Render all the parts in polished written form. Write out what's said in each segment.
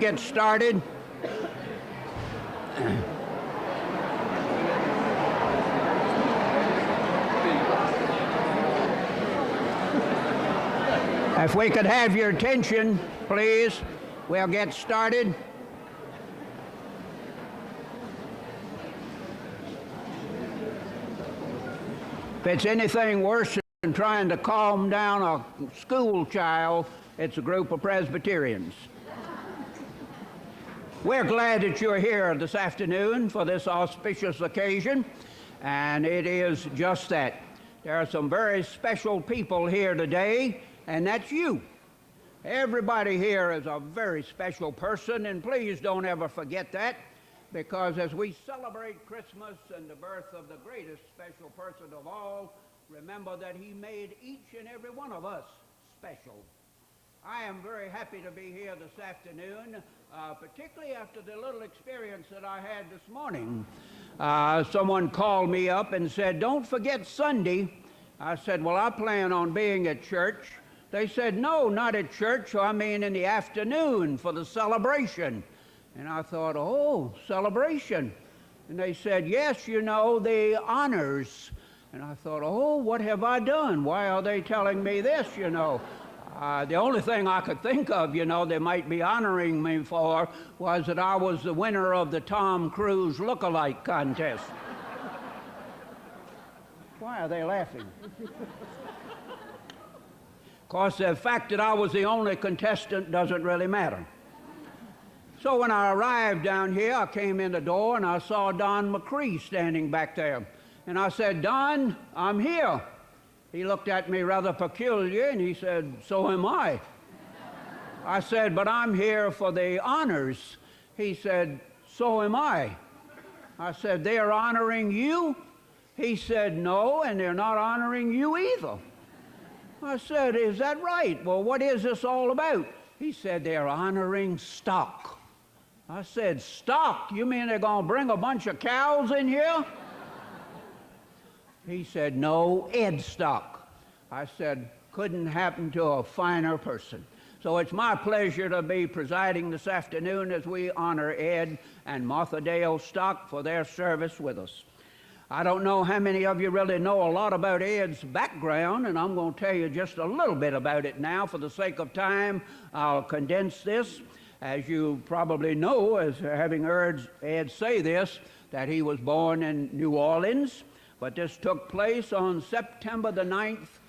get started. If we could have your attention, please, we'll get started. If it's anything worse than trying to calm down a school child, it's a group of Presbyterians. We're glad that you're here this afternoon for this auspicious occasion, and it is just that. There are some very special people here today, and that's you. Everybody here is a very special person, and please don't ever forget that, because as we celebrate Christmas and the birth of the greatest special person of all, remember that he made each and every one of us special. I am very happy to be here this afternoon, particularly after the little experience that I had this morning. Someone called me up and said, "Don't forget Sunday." I said, "Well, I plan on being at church." They said, "No, not at church. I mean in the afternoon for the celebration." And I thought, "Oh, celebration." And they said, "Yes, you know, the honors." And I thought, "Oh, what have I done? Why are they telling me this, you know?" The only thing I could think of, you know, they might be honoring me for was that I was the winner of the Tom Cruise look-alike contest. Why are they laughing? Of course, the fact that I was the only contestant doesn't really matter. So when I arrived down here, I came in the door and I saw Don McCree standing back there. And I said, "Don, I'm here." He looked at me rather peculiar and he said, "So am I." I said, "But I'm here for the honors." He said, "So am I." I said, "They're honoring you?" He said, "No, and they're not honoring you either." I said, "Is that right? Well, what is this all about?" He said, "They're honoring stock." I said, "Stock? You mean they're going to bring a bunch of cows in here?" He said, "No, Ed stock." I said, "Couldn't happen to a finer person." So it's my pleasure to be presiding this afternoon as we honor Ed and Martha Dale Stock for their service with us. I don't know how many of you really know a lot about Ed's background, and I'm going to tell you just a little bit about it now. For the sake of time, I'll condense this. As you probably know, as having heard Ed say this, that he was born in New Orleans, but this took place on September the 9th,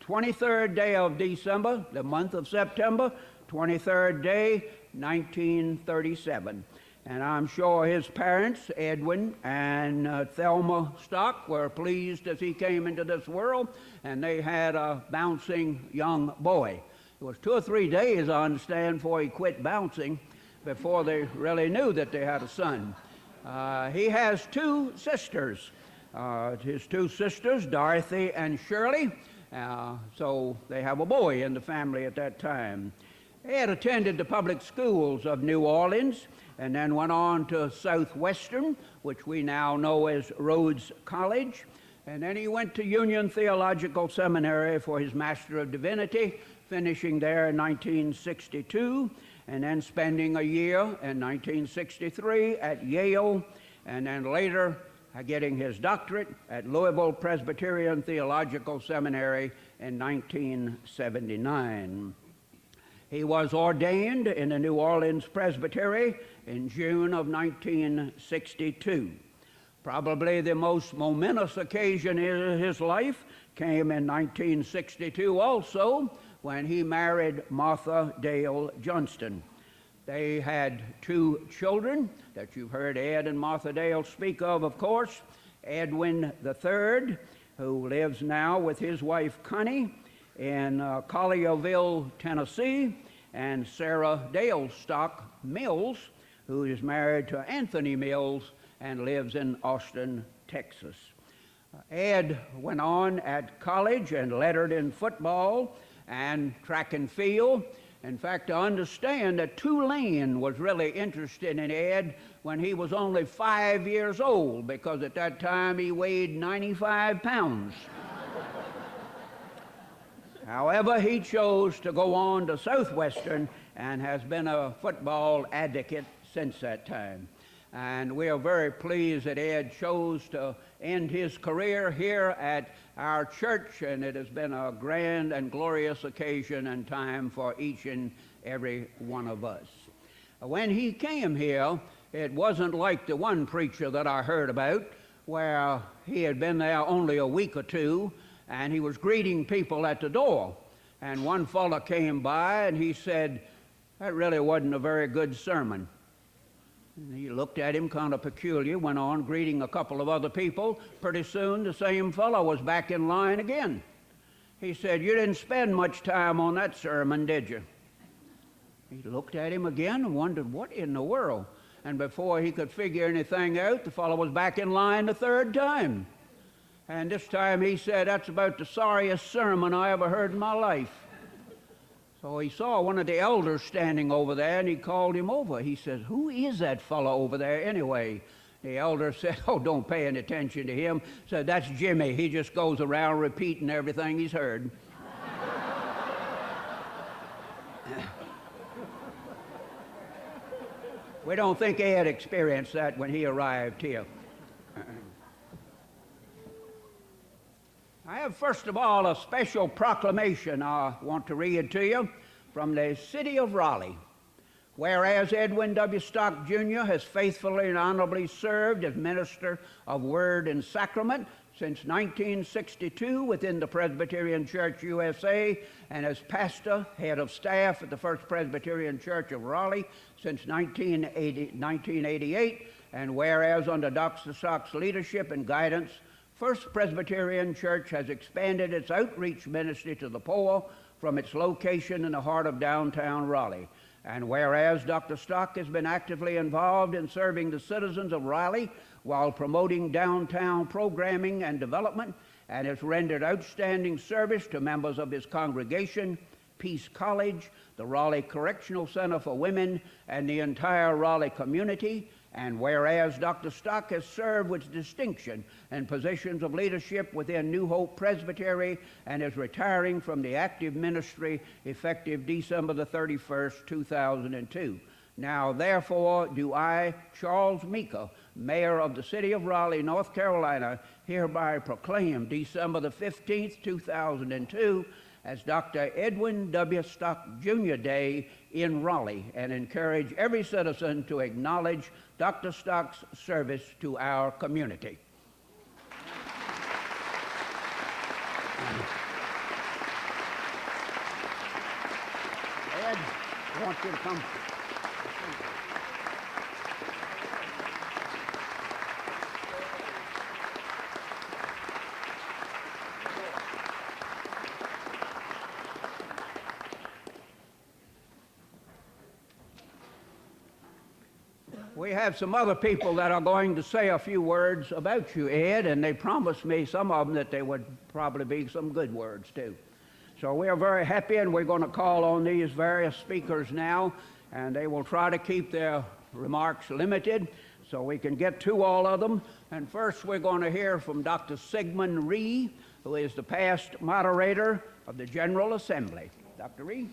23rd day of December, the month of September, 23rd day, 1937. And I'm sure his parents, Edwin and Thelma Stock, were pleased as he came into this world, and they had a bouncing young boy. It was 2 or 3 days, I understand, before he quit bouncing, before they really knew that they had a son. He has 2 sisters. His 2 sisters, Dorothy and Shirley, so they have a boy in the family at that time. He had attended the public schools of New Orleans and then went on to Southwestern, which we now know as Rhodes College, and then he went to Union Theological Seminary for his Master of Divinity, finishing there in 1962, and then spending a year in 1963 at Yale, and then later getting his doctorate at Louisville Presbyterian Theological Seminary in 1979. He was ordained in the New Orleans Presbytery in June of 1962. Probably the most momentous occasion in his life came in 1962 also, when he married Martha Dale Johnston. They had 2 children that you've heard Ed and Martha Dale speak of course. Edwin III, who lives now with his wife Connie in Collierville, Tennessee, and Sarah Dale Stock Mills, who is married to Anthony Mills and lives in Austin, Texas. Ed went on at college and lettered in football and track and field. In fact, I understand that Tulane was really interested in Ed when he was only 5 years old, because at that time he weighed 95 pounds. However, he chose to go on to Southwestern and has been a football advocate since that time. And we are very pleased that Ed chose to end his career here at our church, and it has been a grand and glorious occasion and time for each and every one of us. When he came here, it wasn't like the one preacher that I heard about, where he had been there only a week or two, and he was greeting people at the door. And one fellow came by, and he said, "That really wasn't a very good sermon." And he looked at him kind of peculiar, went on greeting a couple of other people. Pretty soon, the same fellow was back in line again. He said, "You didn't spend much time on that sermon, did you?" He looked at him again and wondered, what in the world? And before he could figure anything out, the fellow was back in line the third time. And this time he said, "That's about the sorriest sermon I ever heard in my life." So he saw one of the elders standing over there, and he called him over. He says, "Who is that fellow over there anyway?" The elder said, "Oh, don't pay any attention to him." Said, "That's Jimmy. He just goes around repeating everything he's heard." We don't think Ed experienced that when he arrived here. I have, first of all, a special proclamation I want to read to you from the city of Raleigh. Whereas Edwin W. Stock, Jr. has faithfully and honorably served as minister of Word and Sacrament since 1962 within the Presbyterian Church USA, and as pastor, head of staff at the First Presbyterian Church of Raleigh since 1988, and whereas under Dr. Stock's leadership and guidance, First Presbyterian Church has expanded its outreach ministry to the poor from its location in the heart of downtown Raleigh. And whereas Dr. Stock has been actively involved in serving the citizens of Raleigh while promoting downtown programming and development, and has rendered outstanding service to members of his congregation, Peace College, the Raleigh Correctional Center for Women, and the entire Raleigh community. And whereas Dr. Stock has served with distinction in positions of leadership within New Hope Presbytery and is retiring from the active ministry effective December the 31st, 2002. Now, therefore, do I, Charles Meeker, Mayor of the City of Raleigh, North Carolina, hereby proclaim December the 15th, 2002 as Dr. Edwin W. Stock, Jr. Day in Raleigh, and encourage every citizen to acknowledge Dr. Stock's service to our community. Ed, I want you to come. We have some other people that are going to say a few words about you, Ed, and they promised me, some of them, that they would probably be some good words, too. So we are very happy, and we're going to call on these various speakers now, and they will try to keep their remarks limited so we can get to all of them. And first, we're going to hear from Dr. Sigmund Rhee, who is the past moderator of the General Assembly. Dr. Rhee?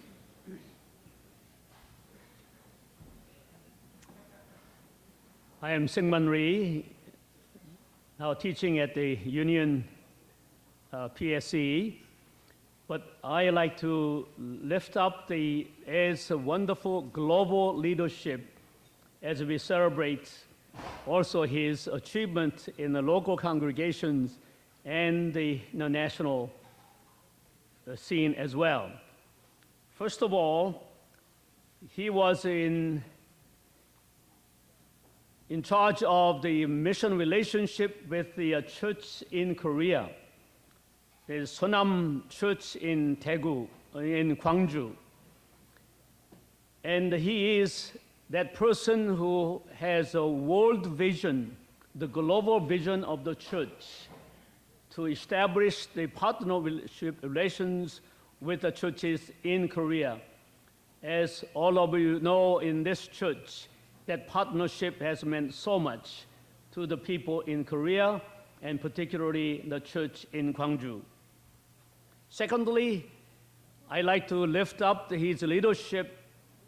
I am Sigmund Rhee, now teaching at the Union PSE, but I like to lift up Ed's wonderful global leadership as we celebrate also his achievement in the local congregations and the national scene as well. First of all, he was in charge of the mission relationship with the church in Korea, the Sonam Church in Daegu, in Gwangju. And he is that person who has a world vision, the global vision of the church, to establish the partnership relations with the churches in Korea. As all of you know, in this church, that partnership has meant so much to the people in Korea, and particularly the church in Gwangju. Secondly, I like to lift up his leadership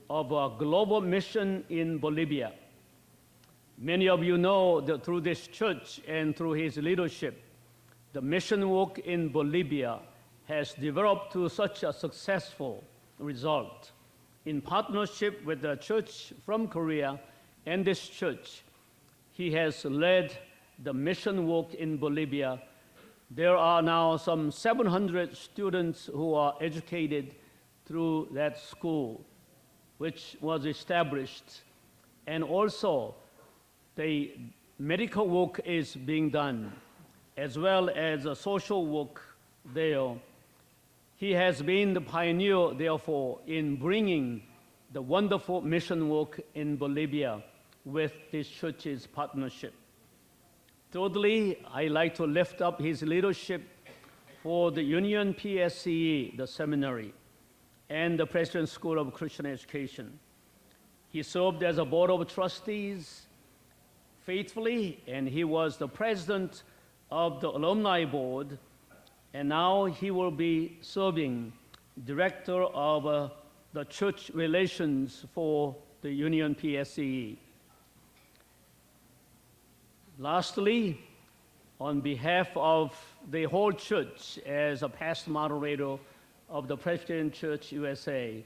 of a global mission in Bolivia. Many of you know that through this church and through his leadership, the mission work in Bolivia has developed to such a successful result. In partnership with the church from Korea and this church, he has led the mission work in Bolivia. There are now some 700 students who are educated through that school, which was established. And also, the medical work is being done, as well as a social work there. He has been the pioneer, therefore, in bringing the wonderful mission work in Bolivia with this church's partnership. Thirdly, I like to lift up his leadership for the Union PSCE, the seminary, and the President's School of Christian Education. He served as a board of trustees faithfully, and he was the president of the alumni board, and now he will be serving director of the church relations for the Union PSCE. Lastly, on behalf of the whole church, as a past moderator of the Presbyterian Church USA,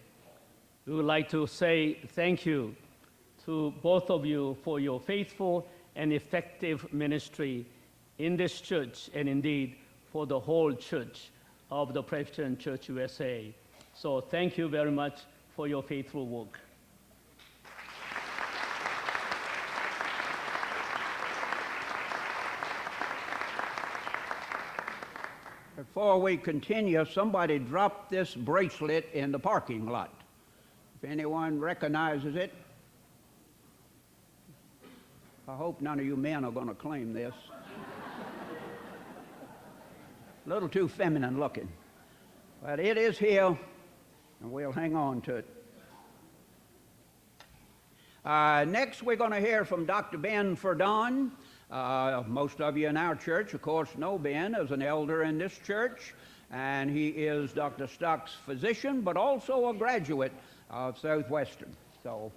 we would like to say thank you to both of you for your faithful and effective ministry in this church, and indeed for the whole church of the Presbyterian Church USA. So thank you very much for your faithful work. Before we continue, somebody dropped this bracelet in the parking lot. If anyone recognizes it, I hope none of you men are going to claim this. A little too feminine looking. But it is here, and we'll hang on to it. Next, we're going to hear from Dr. Ben Ferdon. Most of you in our church, of course, know Ben as an elder in this church, and he is Dr. Stock's physician, but also a graduate of Southwestern. So,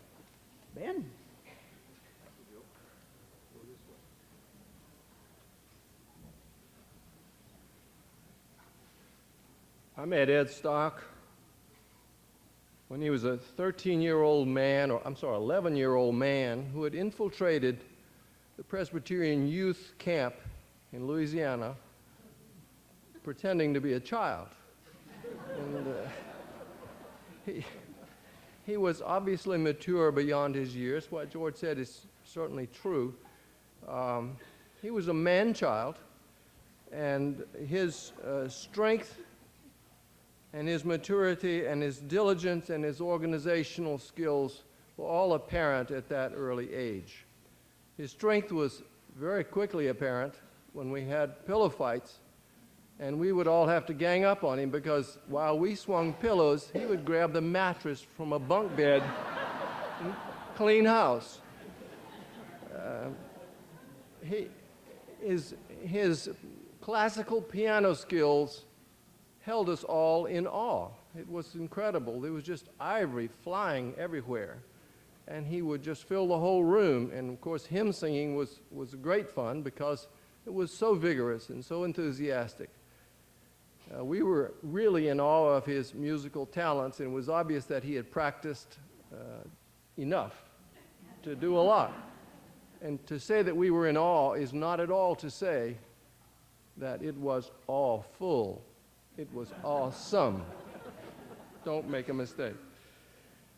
Ben? I met Ed Stock when he was a 13-year-old man, or I'm sorry, 11-year-old man who had infiltrated the Presbyterian youth camp in Louisiana pretending to be a child. And he was obviously mature beyond his years. What George said is certainly true. He was a man-child, and his strength and his maturity and his diligence and his organizational skills were all apparent at that early age. His strength was very quickly apparent when we had pillow fights, and we would all have to gang up on him because while we swung pillows, he would grab the mattress from a bunk bed and clean house. His classical piano skills held us all in awe. It was incredible. There was just ivory flying everywhere. And he would just fill the whole room. And of course, hymn singing was great fun because it was so vigorous and so enthusiastic. We were really in awe of his musical talents, and it was obvious that he had practiced enough to do a lot. And to say that we were in awe is not at all to say that it was awful. It was awesome. Don't make a mistake.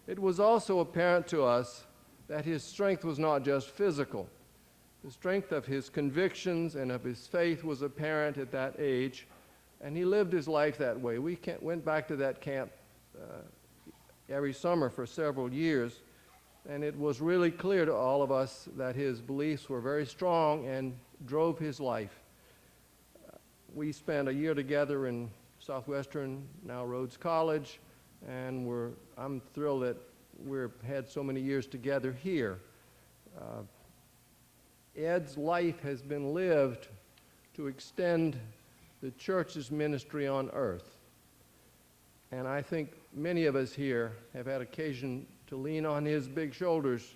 It was also apparent to us that his strength was not just physical. The strength of his convictions and of his faith was apparent at that age, and he lived his life that way. We went back to that camp every summer for several years, and it was really clear to all of us that his beliefs were very strong and drove his life. We spent a year together in Southwestern, now Rhodes College, and I'm thrilled that we've had so many years together here. Ed's life has been lived to extend the church's ministry on earth. And I think many of us here have had occasion to to lean on his big shoulders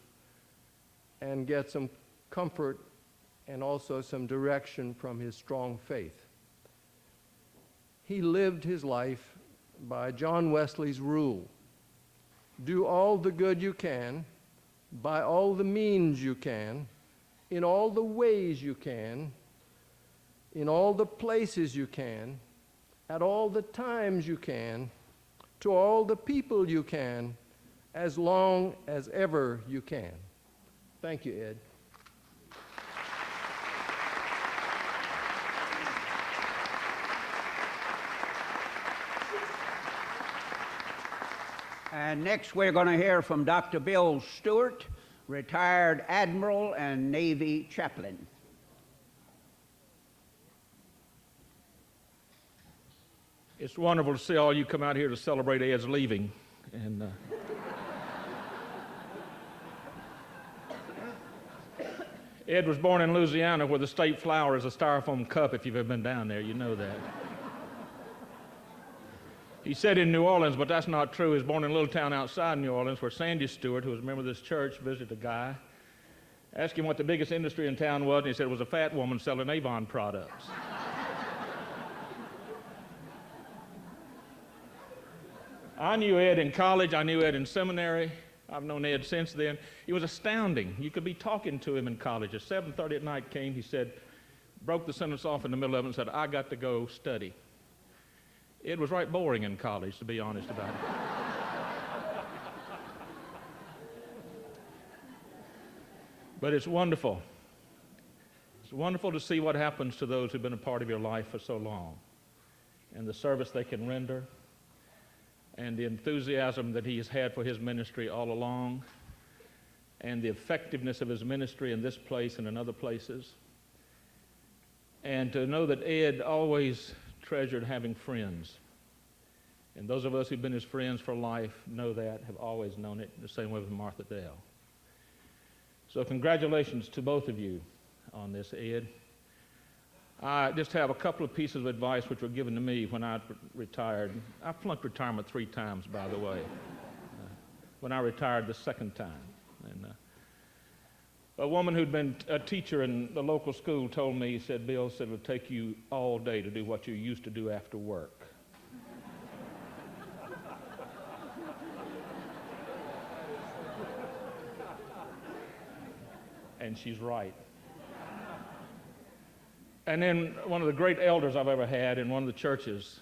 and get some comfort and also some direction from his strong faith. He lived his life by John Wesley's rule: do all the good you can, by all the means you can, in all the ways you can, in all the places you can, at all the times you can, to all the people you can, as long as ever you can. Thank you, Ed. And next we're going to hear from Dr. Bill Stewart, retired Admiral and Navy chaplain. It's wonderful to see all you come out here to celebrate Ed's leaving. And Ed was born in Louisiana, where the state flower is a styrofoam cup. If you've ever been down there, you know that. He said in New Orleans, but that's not true. He was born in a little town outside New Orleans where Sandy Stewart, who was a member of this church, visited a guy, asked him what the biggest industry in town was, and he said it was a fat woman selling Avon products. I knew Ed in college. I knew Ed in seminary. I've known Ed since then. He was astounding. You could be talking to him in college. At 7:30 at night came, he said, broke the sentence off in the middle of it and said, I got to go study. It was right boring in college, to be honest about it. But it's wonderful. It's wonderful to see what happens to those who've been a part of your life for so long, and the service they can render, and the enthusiasm that he has had for his ministry all along, and the effectiveness of his ministry in this place and in other places. And to know that Ed always treasured having friends. And those of us who've been his friends for life know that, have always known it, the same way with Martha Dale. So congratulations to both of you on this, Ed. I just have a couple of pieces of advice which were given to me when I retired. I flunked retirement 3 times, by the way, when I retired the second time. And a woman who'd been a teacher in the local school told me, said, Bill, said, it'll take you all day to do what you used to do after work. And she's right. And then one of the great elders I've ever had in one of the churches,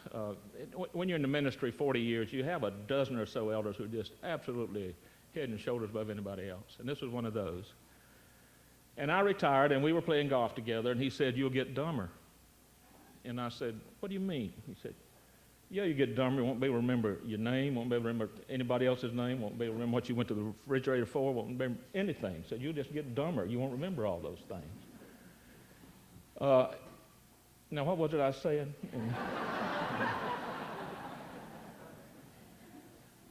when you're in the ministry 40 years, you have a dozen or so elders who are just absolutely head and shoulders above anybody else. And this was one of those. And I retired, and we were playing golf together, and he said, you'll get dumber. And I said, what do you mean? He said, yeah, you get dumber. You won't be able to remember your name, won't be able to remember anybody else's name, won't be able to remember what you went to the refrigerator for, won't remember anything. He said, you'll just get dumber. You won't remember all those things. Now, what was it I was saying?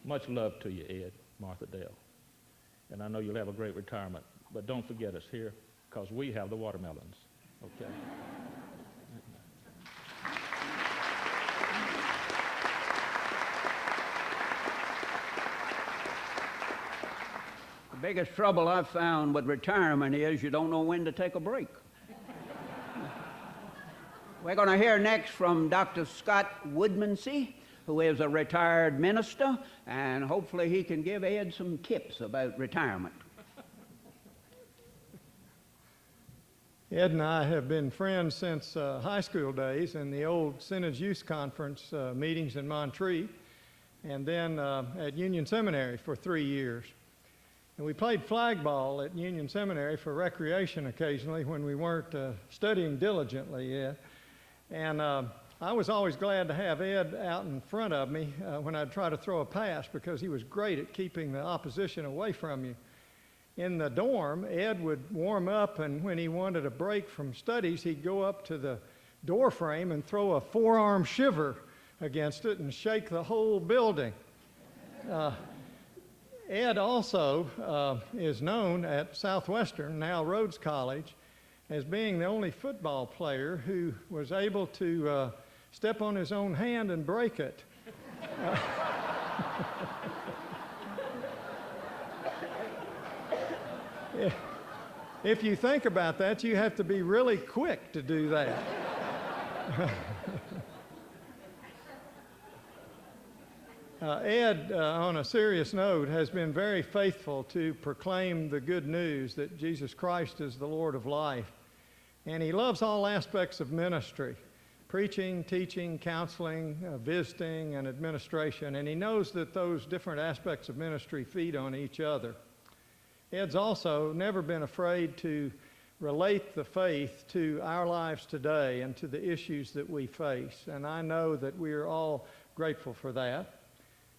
Much love to you, Ed, Martha Dale. And I know you'll have a great retirement. But don't forget us here, because we have the watermelons, okay? The biggest trouble I've found with retirement is you don't know when to take a break. We're going to hear next from Dr. Scott Woodmansey, who is a retired minister, and hopefully he can give Ed some tips about retirement. Ed and I have been friends since high school days in the old Synods Youth Conference meetings in Monterey, and then at Union Seminary for 3 years. And we played flag ball at Union Seminary for recreation occasionally when we weren't studying diligently yet. And I was always glad to have Ed out in front of me when I'd try to throw a pass, because he was great at keeping the opposition away from you. In the dorm, Ed would warm up, and when he wanted a break from studies, he'd go up to the door frame and throw a forearm shiver against it and shake the whole building. Ed also is known at Southwestern, now Rhodes College, as being the only football player who was able to step on his own hand and break it. If you think about that, you have to be really quick to do that. Ed, on a serious note, has been very faithful to proclaim the good news that Jesus Christ is the Lord of life. And he loves all aspects of ministry, preaching, teaching, counseling, visiting, and administration. And he knows that those different aspects of ministry feed on each other. Ed's also never been afraid to relate the faith to our lives today and to the issues that we face. And I know that we are all grateful for that.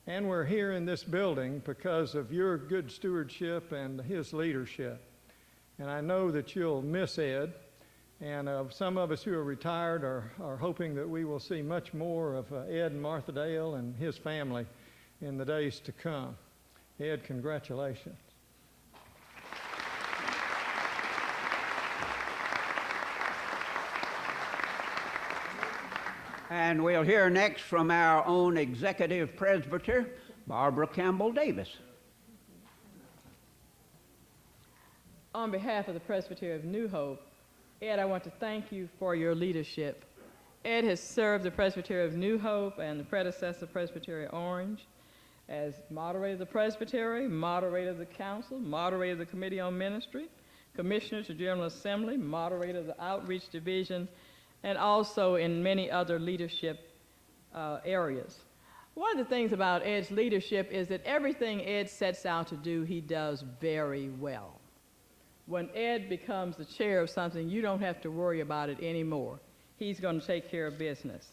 And we're here in this building because of your good stewardship and his leadership. And I know that you'll miss Ed. And some of us who are retired are hoping that we will see much more of Ed and Martha Dale and his family in the days to come. Ed, congratulations. And we'll hear next from our own executive presbyter, Barbara Campbell Davis. On behalf of the Presbytery of New Hope, Ed, I want to thank you for your leadership. Ed has served the Presbytery of New Hope and the predecessor Presbytery Orange as moderator of the Presbytery, moderator of the Council, moderator of the Committee on Ministry, commissioner to General Assembly, moderator of the Outreach Division, and also in many other leadership areas. One of the things about Ed's leadership is that everything Ed sets out to do, he does very well. When Ed becomes the chair of something, you don't have to worry about it anymore. He's going to take care of business.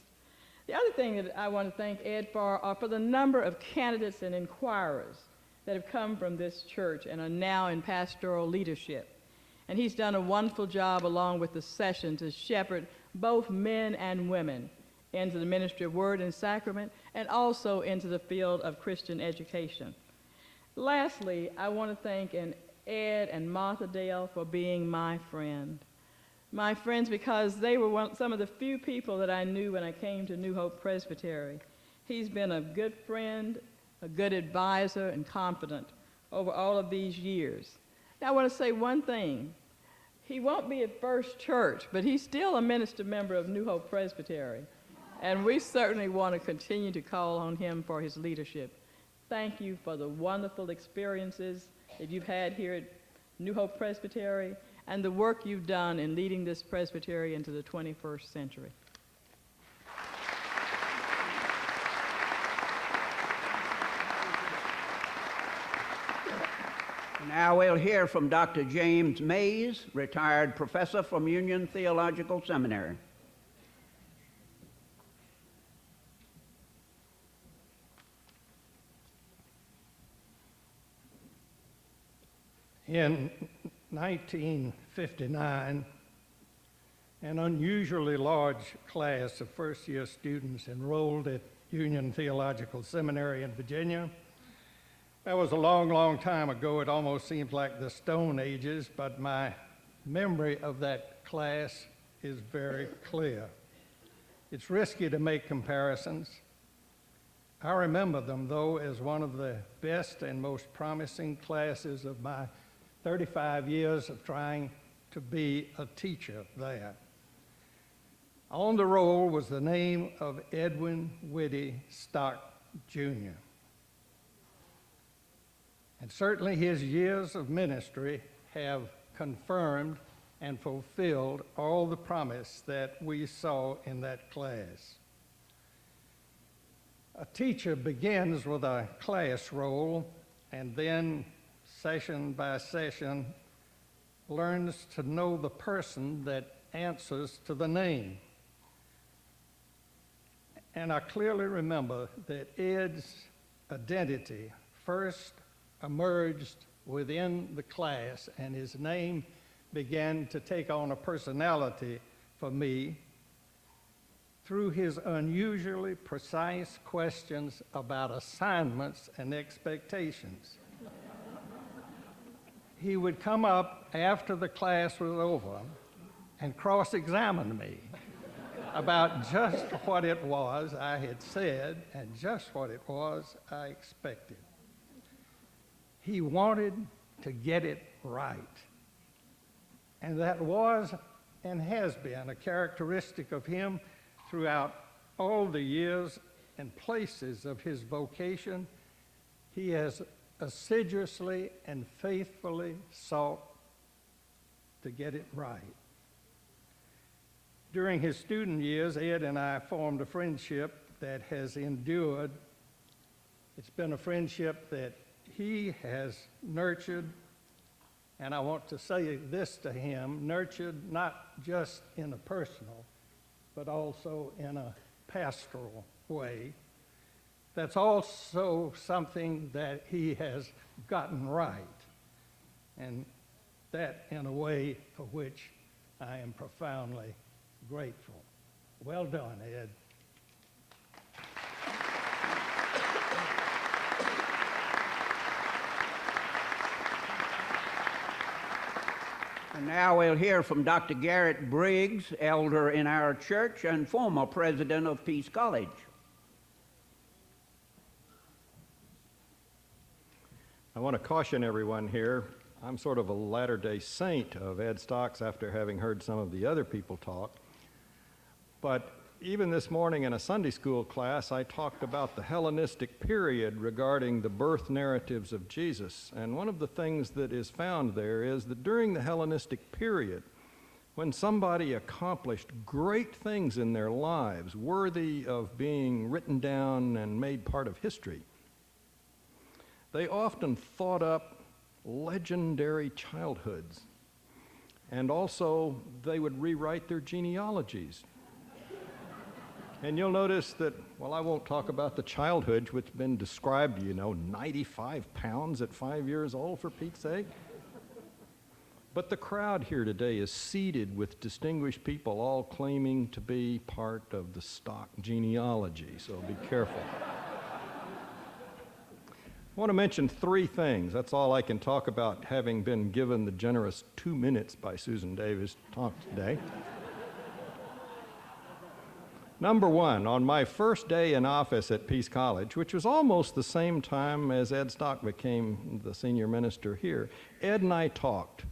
The other thing that I want to thank Ed for are for the number of candidates and inquirers that have come from this church and are now in pastoral leadership. And he's done a wonderful job along with the session to shepherd both men and women into the ministry of word and sacrament and also into the field of Christian education. Lastly, I want to thank Ed and Martha Dale for being my friend. My friends because they were some of the few people that I knew when I came to New Hope Presbytery. He's been a good friend, a good advisor, and confidant over all of these years. Now I want to say one thing. He won't be at First Church, but he's still a minister member of New Hope Presbytery, and we certainly want to continue to call on him for his leadership. Thank you for the wonderful experiences that you've had here at New Hope Presbytery and the work you've done in leading this presbytery into the 21st century. Now we'll hear from Dr. James Mays, retired professor from Union Theological Seminary. In 1959, an unusually large class of first-year students enrolled at Union Theological Seminary in Virginia. That was a long, long time ago. It almost seems like the Stone Ages, but my memory of that class is very clear. It's risky to make comparisons. I remember them, though, as one of the best and most promising classes of my 35 years of trying to be a teacher there. On the roll was the name of Edwin Whitty Stock, Jr. And certainly his years of ministry have confirmed and fulfilled all the promise that we saw in that class. A teacher begins with a class roll and then, session by session, learns to know the person that answers to the name. And I clearly remember that Ed's identity first emerged within the class, and his name began to take on a personality for me through his unusually precise questions about assignments and expectations. He would come up after the class was over and cross-examine me about just what it was I had said and just what it was I expected. He wanted to get it right. And that was and has been a characteristic of him throughout all the years and places of his vocation. He has assiduously and faithfully sought to get it right. During his student years, Ed and I formed a friendship that has endured. It's been a friendship that he has nurtured, and I want to say this to him, nurtured not just in a personal, but also in a pastoral way. That's also something that he has gotten right, and that in a way for which I am profoundly grateful. Well done, Ed. And now we'll hear from Dr. Garrett Briggs, elder in our church and former president of Peace College. I want to caution everyone here. I'm sort of a Latter-day Saint of Ed Stocks after having heard some of the other people talk. But even this morning in a Sunday school class, I talked about the Hellenistic period regarding the birth narratives of Jesus. And one of the things that is found there is that during the Hellenistic period, when somebody accomplished great things in their lives, worthy of being written down and made part of history, they often thought up legendary childhoods. And also, they would rewrite their genealogies. And you'll notice that, well, I won't talk about the childhood, which has been described, 95 pounds at 5 years old, for Pete's sake. But the crowd here today is seated with distinguished people all claiming to be part of the stock genealogy, so be careful. I want to mention 3 things. That's all I can talk about, having been given the generous 2 minutes by Susan Davis to talk today. Number 1, on my first day in office at Peace College, which was almost the same time as Ed Stock became the senior minister here, Ed and I talked,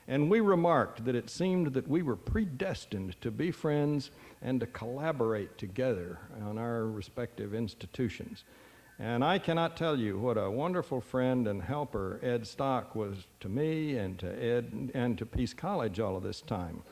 and we remarked that it seemed that we were predestined to be friends and to collaborate together on our respective institutions. And I cannot tell you what a wonderful friend and helper Ed Stock was to me and to Ed and to Peace College all of this time.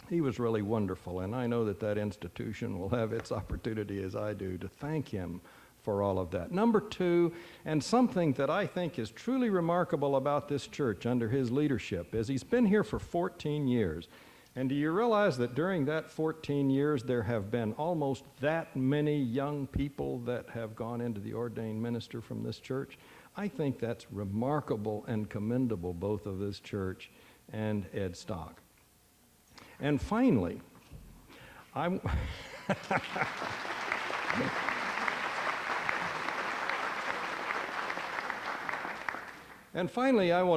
He was really wonderful, and I know that that institution will have its opportunity, as I do, to thank him for all of that. Number 2, and something that I think is truly remarkable about this church under his leadership, is he's been here for 14 years. And do you realize that during that 14 years, there have been almost that many young people that have gone into the ordained minister from this church? I think that's remarkable and commendable, both of this church and Ed Stock. And finally, I want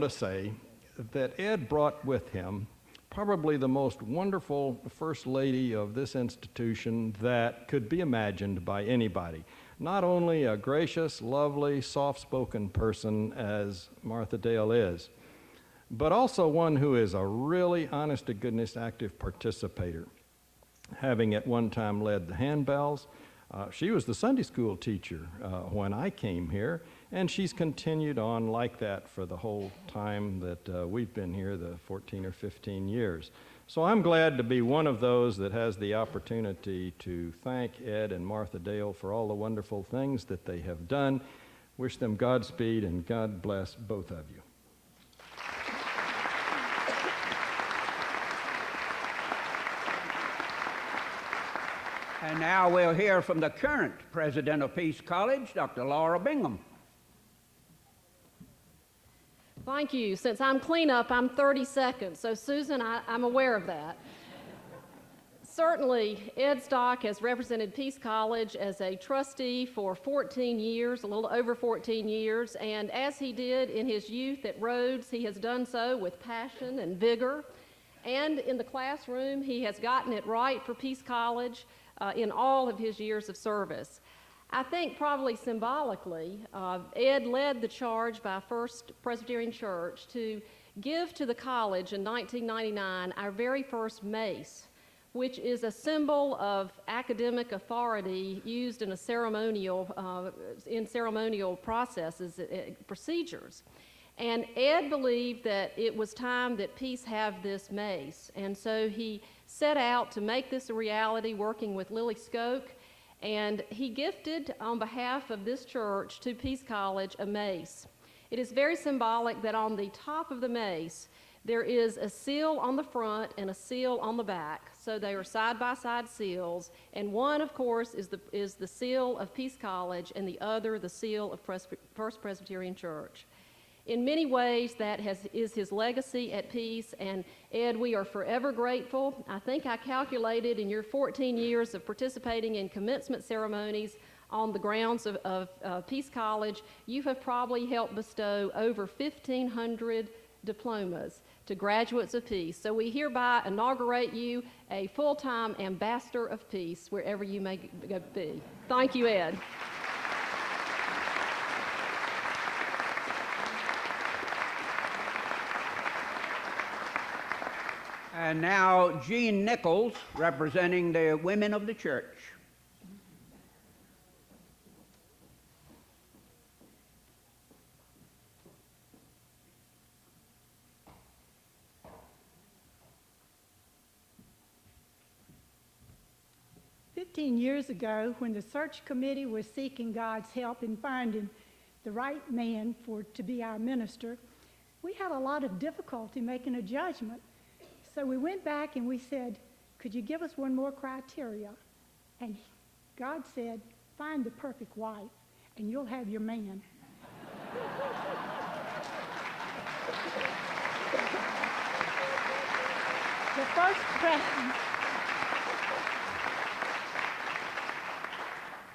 to say that Ed brought with him probably the most wonderful first lady of this institution that could be imagined by anybody. Not only a gracious, lovely, soft-spoken person as Martha Dale is, but also one who is a really honest-to-goodness active participator, having at one time led the handbells. She was the Sunday school teacher when I came here, and she's continued on like that for the whole time that we've been here, the 14 or 15 years. So I'm glad to be one of those that has the opportunity to thank Ed and Martha Dale for all the wonderful things that they have done. Wish them Godspeed, and God bless both of you. And now we'll hear from the current president of Peace College, Dr. Laura Bingham. Thank you. Since I'm cleanup, I'm 30 seconds. So, Susan, I'm aware of that. Certainly, Ed Stock has represented Peace College as a trustee for 14 years, a little over 14 years, and as he did in his youth at Rhodes, he has done so with passion and vigor. And in the classroom, he has gotten it right for Peace College in all of his years of service. I think probably symbolically, Ed led the charge by First Presbyterian Church to give to the college in 1999 our very first mace, which is a symbol of academic authority used in ceremonial processes, procedures. And Ed believed that it was time that Peace have this mace. And so he set out to make this a reality, working with Lily Skoke. And he gifted, on behalf of this church, to Peace College a mace. It is very symbolic that on the top of the mace, there is a seal on the front and a seal on the back. So they are side-by-side seals. And one, of course, is the seal of Peace College, and the other, the seal of First Presbyterian Church. In many ways, that is his legacy at Peace, and Ed, we are forever grateful. I think I calculated in your 14 years of participating in commencement ceremonies on the grounds of Peace College, you have probably helped bestow over 1,500 diplomas to graduates of Peace. So we hereby inaugurate you a full-time ambassador of Peace wherever you may be. Thank you, Ed. And now, Jean Nichols, representing the women of the church. Years ago, when the search committee was seeking God's help in finding the right man to be our minister, we had a lot of difficulty making a judgment. So we went back and we said, could you give us one more criteria? And God said, find the perfect wife and you'll have your man.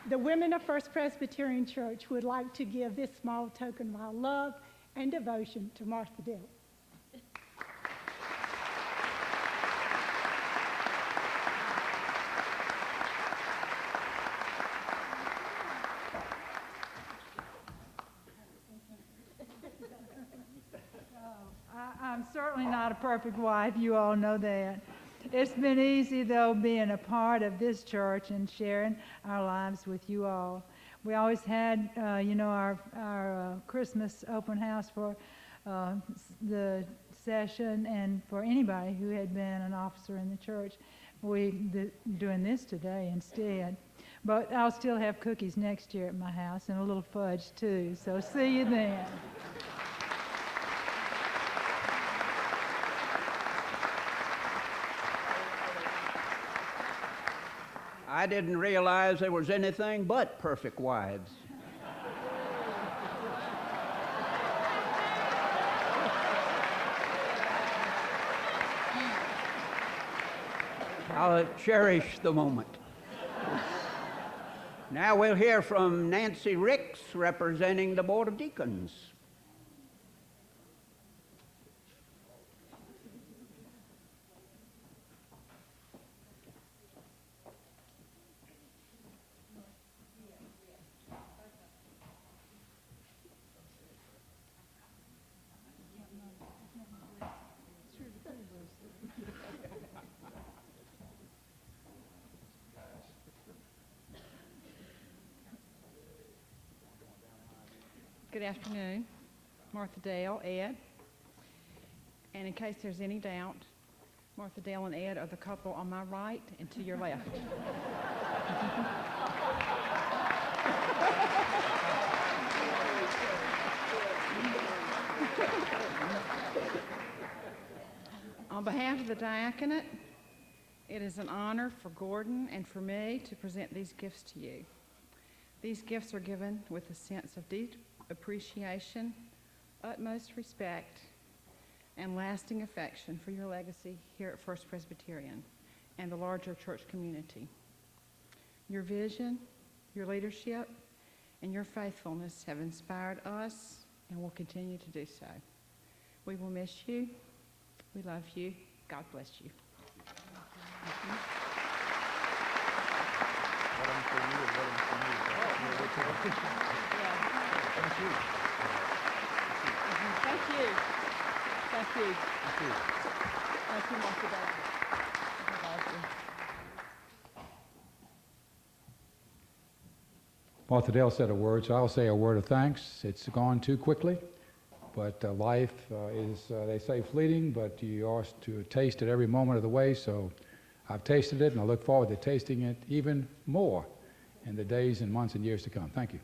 The women of First Presbyterian Church would like to give this small token of our love and devotion to Martha Dale. I'm certainly not a perfect wife, you all know that. It's been easy, though, being a part of this church and sharing our lives with you all. We always had, our Christmas open house for the session and for anybody who had been an officer in the church. We're doing this today instead. But I'll still have cookies next year at my house and a little fudge, too. So see you then. I didn't realize there was anything but perfect wives. I'll cherish the moment. Now we'll hear from Nancy Ricks, representing the Board of Deacons. Good afternoon. Martha Dale, Ed. And in case there's any doubt, Martha Dale and Ed are the couple on my right and to your left. On behalf of the diaconate, it is an honor for Gordon and for me to present these gifts to you. These gifts are given with a sense of deep appreciation, utmost respect, and lasting affection for your legacy here at First Presbyterian and the larger church community. Your vision, your leadership, and your faithfulness have inspired us and will continue to do so. We will miss you. We love you. God bless you. Thank you. Thank you. Thank you, Martha Dale. Martha Dale said a word, so I'll say a word of thanks. It's gone too quickly, but life is, they say, fleeting, but you are to taste it every moment of the way, so I've tasted it, and I look forward to tasting it even more in the days and months and years to come. Thank you.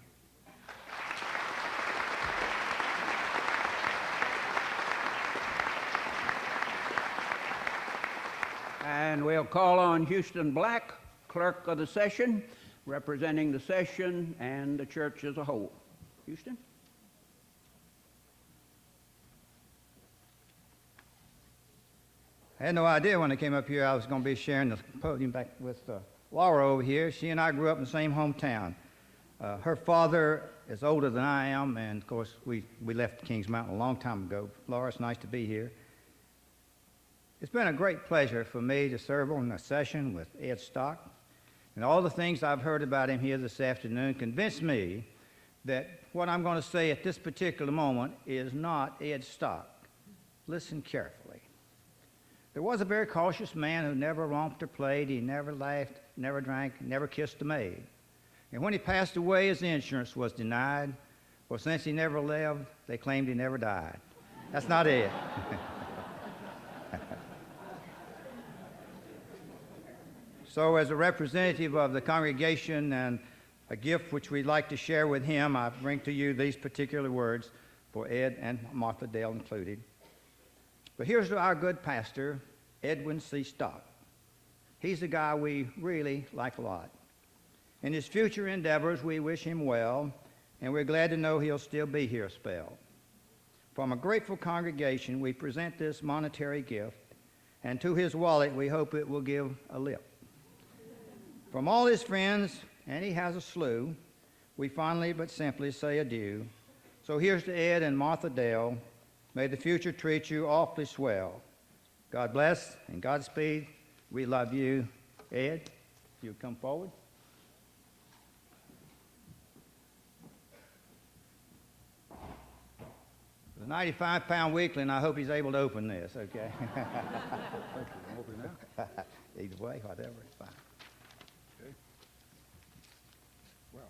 And we'll call on Houston Black, clerk of the session, representing the session and the church as a whole. Houston? I had no idea when I came up here I was going to be sharing the podium back with Laura over here. She and I grew up in the same hometown. Her father is older than I am, and of course we left Kings Mountain a long time ago. Laura, it's nice to be here. It's been a great pleasure for me to serve on the session with Ed Stock. And all the things I've heard about him here this afternoon convinced me that what I'm going to say at this particular moment is not Ed Stock. Listen carefully. There was a very cautious man who never romped or played. He never laughed, never drank, never kissed a maid. And when he passed away, his insurance was denied. Well, since he never lived, they claimed he never died. That's not Ed. So as a representative of the congregation and a gift which we'd like to share with him, I bring to you these particular words for Ed and Martha Dale included. But here's to our good pastor, Edwin C. Stock. He's a guy we really like a lot. In his future endeavors, we wish him well, and we're glad to know he'll still be here a spell. From a grateful congregation, we present this monetary gift, and to his wallet, we hope it will give a lip. From all his friends, and he has a slew, we fondly but simply say adieu. So here's to Ed and Martha Dale. May the future treat you awfully swell. God bless and Godspeed. We love you. Ed, if you come forward. The 95-pound weakling, and I hope he's able to open this, okay? Open now? Either way, whatever, it's fine. Okay. Well.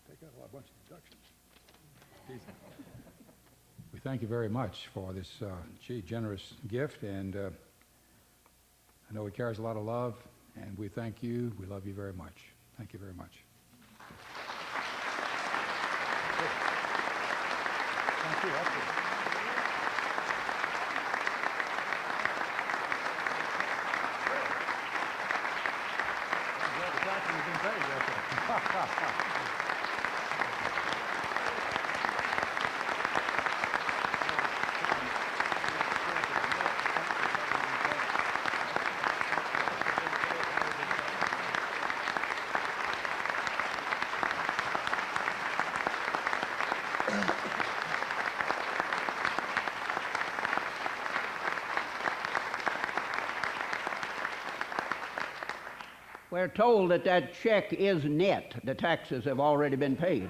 Take out a bunch of deductions. We thank you very much for this generous gift, and I know it carries a lot of love, and we thank you. We love you very much. Thank you very much. Thank you. We're told that that check is net. The taxes have already been paid.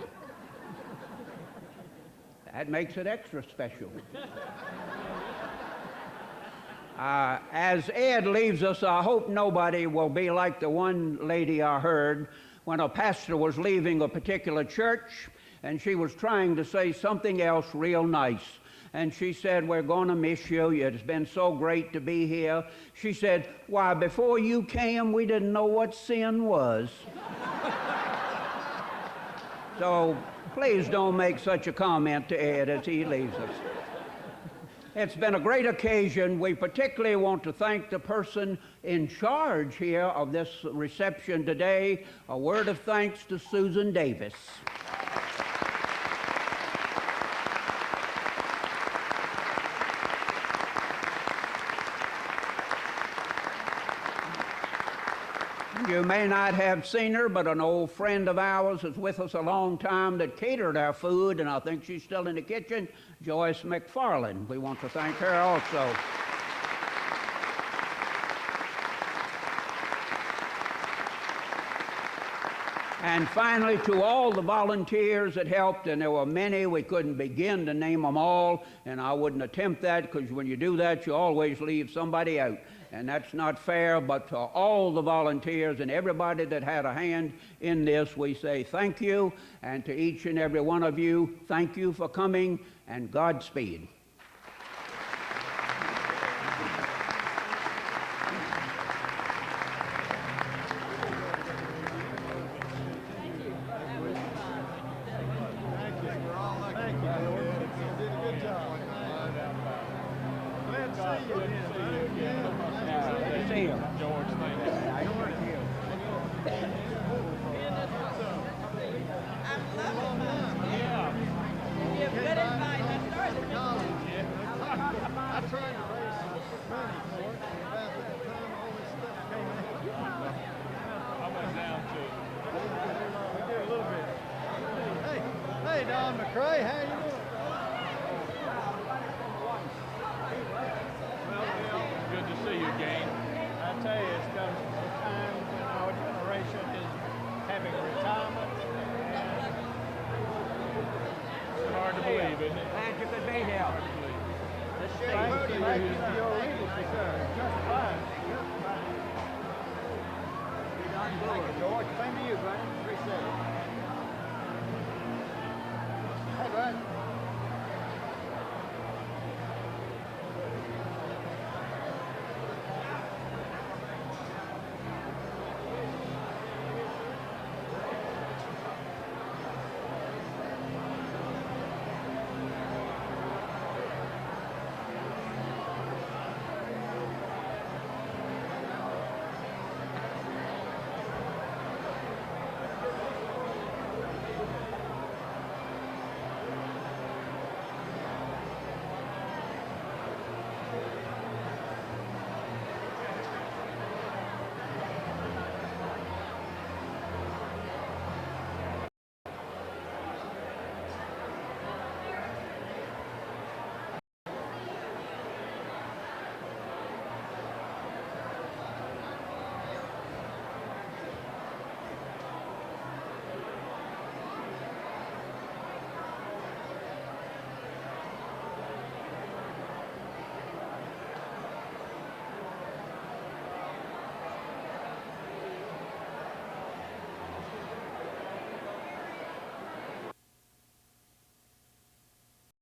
That makes it extra special. As Ed leaves us, I hope nobody will be like the one lady I heard when a pastor was leaving a particular church and she was trying to say something else real nice. And she said, "We're going to miss you. It's been so great to be here." She said, "Why, before you came, we didn't know what sin was." So please don't make such a comment to Ed as he leaves us. It's been a great occasion. We particularly want to thank the person in charge here of this reception today. A word of thanks to Susan Davis. You may not have seen her, but an old friend of ours is with us a long time that catered our food, and I think she's still in the kitchen, Joyce McFarland. We want to thank her also. And finally, to all the volunteers that helped, and there were many, we couldn't begin to name them all, and I wouldn't attempt that, because when you do that, you always leave somebody out, and that's not fair. But to all the volunteers and everybody that had a hand in this, we say thank you, and to each and every one of you, thank you for coming, and Godspeed. Hey, Don McCrae, how you doing? Good to see you again. I tell you, it's come a time when our generation is having retirement. It's hard to believe, isn't it? Glad you could be here. Thank you for your leadership, sir. Just fine. Just fine. Thank you, George. Same to you, buddy. Appreciate it. Hey, bud.